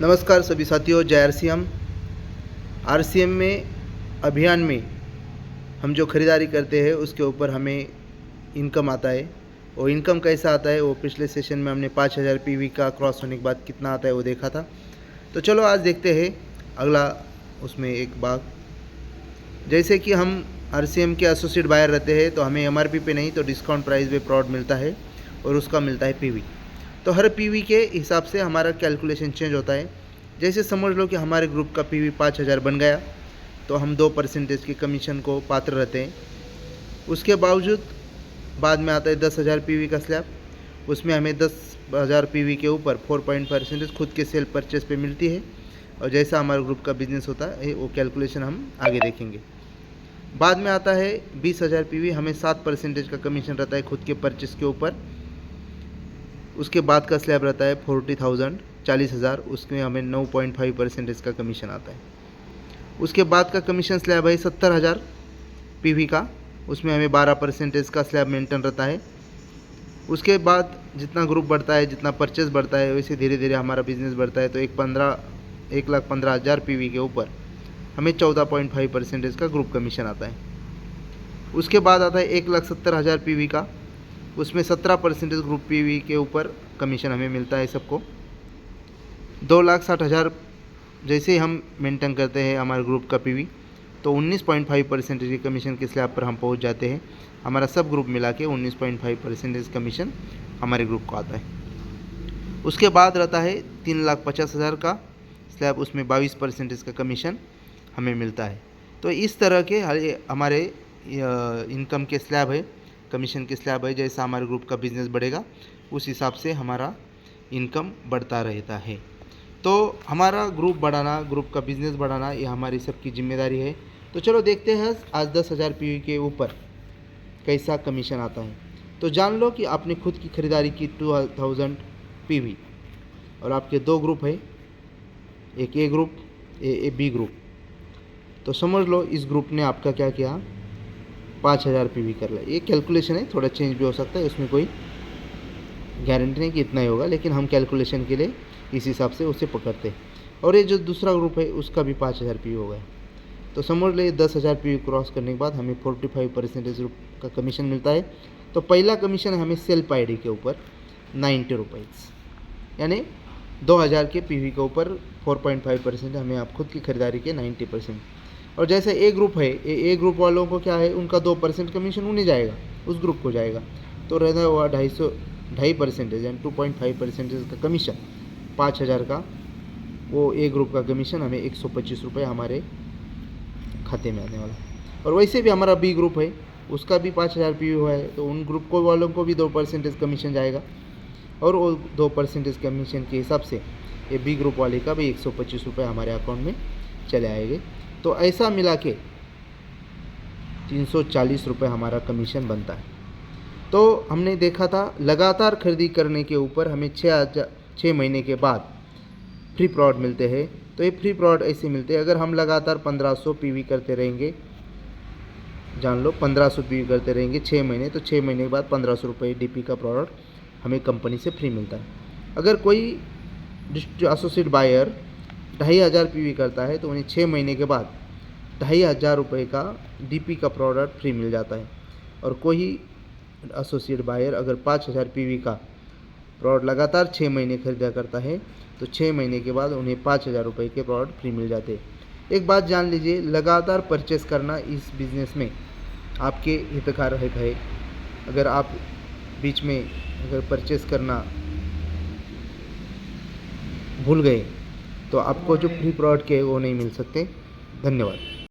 नमस्कार सभी साथियों, जय आरसीएम में अभियान में हम जो ख़रीदारी करते हैं उसके ऊपर हमें इनकम आता है। और इनकम कैसा आता है वो पिछले सेशन में हमने 5000 पीवी का क्रॉस होने के बाद कितना आता है वो देखा था। तो चलो आज देखते हैं अगला उसमें एक भाग। जैसे कि हम आरसीएम के एसोसिएट बायर रहते हैं तो हमें एमआरपी पे नहीं तो डिस्काउंट प्राइस पे प्रोडक्ट मिलता है और उसका मिलता है पीवी। तो हर पीवी के हिसाब से हमारा कैलकुलेशन चेंज होता है। जैसे समझ लो कि हमारे ग्रुप का पीवी 5000 बन गया तो हम 2% की कमीशन को पात्र रहते हैं। उसके बावजूद बाद में आता है 10,000 पीवी का स्लैब, उसमें हमें 10,000 पीवी के ऊपर 4% खुद के सेल परचेस पे मिलती है। और जैसा हमारे ग्रुप का बिजनेस होता है वो कैलकुलेशन हम आगे देखेंगे। बाद में आता है 20,000 पीवी, हमें 7% का कमीशन रहता है खुद के परचेस के ऊपर। उसके बाद का स्लैब रहता है 40,000, उसमें हमें 9.5% का कमीशन आता है। उसके बाद का कमीशन स्लैब है 70,000 पीवी का, उसमें हमें 12% का स्लैब मेंटेन रहता है। उसके बाद जितना ग्रुप बढ़ता है, जितना परचेस बढ़ता है, वैसे धीरे धीरे हमारा बिजनेस बढ़ता है। तो 1,15,000 पीवी के ऊपर हमें 14.5% का ग्रुप कमीशन आता है। उसके बाद आता है 1,70,000 पीवी का, उसमें 17% ग्रुप पीवी के ऊपर कमीशन हमें मिलता है सबको। 2,60,000 जैसे ही हम मेंटेन करते हैं हमारे ग्रुप का पीवी तो 19.5% की कमीशन के स्लैब पर हम पहुंच जाते हैं। हमारा सब ग्रुप मिला के 19.5% कमीशन हमारे ग्रुप को आता है। उसके बाद रहता है 3,50,000 का स्लैब, उसमें 22% का कमीशन हमें मिलता है। तो इस तरह के हमारे इनकम के स्लैब है, कमीशन के स्लैब है। जैसा हमारे ग्रुप का बिजनेस बढ़ेगा उस हिसाब से हमारा इनकम बढ़ता रहता है। तो हमारा ग्रुप बढ़ाना, ग्रुप का बिजनेस बढ़ाना, ये हमारी सबकी जिम्मेदारी है। तो चलो देखते हैं आज 10,000 पीवी के ऊपर कैसा कमीशन आता है। तो जान लो कि आपने खुद की खरीदारी की 2,000 पीवी और आपके दो ग्रुप है, एक ए ग्रुप, ए बी ग्रुप। तो समझ लो इस ग्रुप ने आपका क्या किया, 5,000 पीवी कर लिया। ये कैलकुलेशन है, थोड़ा चेंज भी हो सकता है, उसमें कोई गारंटी नहीं कि इतना ही होगा, लेकिन हम कैलकुलेशन के लिए इस हिसाब से उसे पकड़ते हैं। और ये जो दूसरा ग्रुप है उसका भी 5,000 पीवी हो गया। तो समझ ले 10,000 पीवी क्रॉस करने के बाद हमें 45% का कमीशन मिलता है। तो पहला कमीशन है हमें सेल्फ आईडी के ऊपर 90 रुपीज़, यानी 2,000 के पीवी के ऊपर 4.5% हमें आप खुद की खरीदारी के 90%। और जैसे ए ग्रुप है, ए ग्रुप वालों को क्या है, उनका 2% कमीशन उन्हें जाएगा, उस ग्रुप को जाएगा। तो रहता हुआ 2.5% यानी 2.5% का कमीशन 5,000 का, वो ए ग्रुप का कमीशन हमें 125 रुपये हमारे खाते में आने वाला है। और वैसे भी हमारा बी ग्रुप है, उसका भी 5,000 पी हुआ है, तो उन ग्रुप को वालों को भी 2% कमीशन जाएगा। और वो 2% कमीशन के हिसाब से ये बी ग्रुप वाले का भी 125 रुपये हमारे अकाउंट में चले आएंगे। तो ऐसा मिला के 340 रुपये हमारा कमीशन बनता है। तो हमने देखा था लगातार खरीदी करने के ऊपर हमें 6 महीने के बाद फ्री प्रोडक्ट मिलते हैं। तो ये फ्री प्रोडक्ट ऐसे मिलते हैं, अगर हम लगातार 1500 पीवी करते रहेंगे, जान लो 1500 पीवी करते रहेंगे 6 महीने, तो 6 महीने के बाद 1,500 रुपये डीपी का प्रोडक्ट हमें कंपनी से फ्री मिलता है। अगर कोई एसोसिएट बायर 2,500 पीवी करता है तो उन्हें 6 महीने के बाद 2,500 रुपये का डीपी का प्रोडक्ट फ्री मिल जाता है। और कोई एसोसिएट बायर अगर 5,000 पीवी का प्रोडक्ट लगातार 6 महीने खरीदा करता है तो 6 महीने के बाद उन्हें 5,000 रुपये के प्रोडक्ट फ्री मिल जाते हैं। एक बात जान लीजिए, लगातार परचेस करना इस बिज़नेस में आपके हितकार है। अगर आप बीच में अगर परचेस करना भूल गए तो आपको जो फ्री प्रोडक्ट के वो नहीं मिल सकते। धन्यवाद।